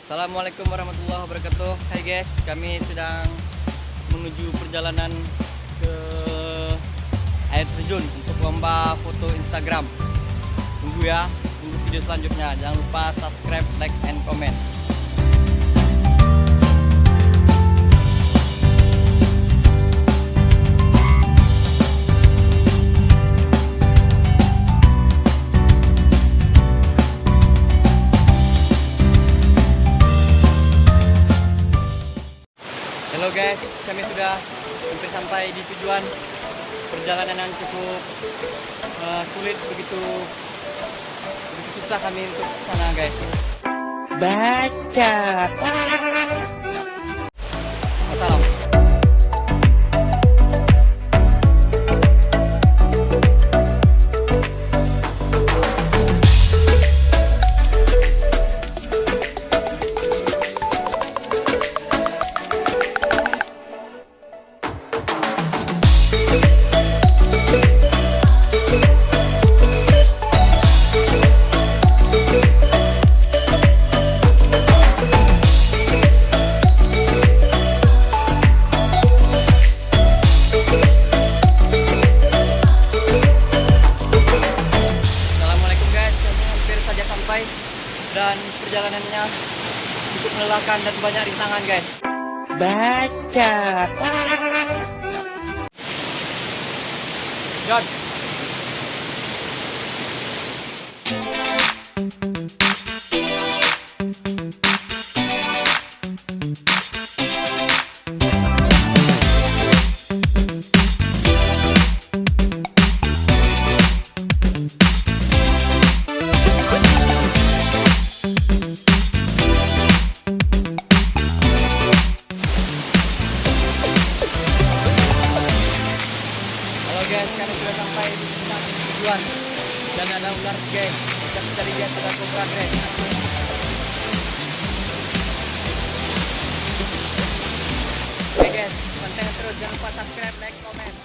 Assalamualaikum warahmatullahi wabarakatuh. Hai guys, kami sedang menuju perjalanan ke air terjun untuk lomba foto Instagram. Tunggu ya, tunggu video selanjutnya. Jangan lupa subscribe, like, and comment. Halo guys, kami sudah hampir sampai di tujuan. Perjalanan yang cukup sulit, begitu susah kami untuk sana guys. Baca. Assalam. Dan perjalanannya cukup melelahkan dan banyak rintangan guys. Baca. God. Guys, kami sudah sampai di tempat tujuan dan ada ular guys. Kita bisa lihat ada kobra guys. Oke guys, pantengin terus, jangan lupa subscribe, like, komen.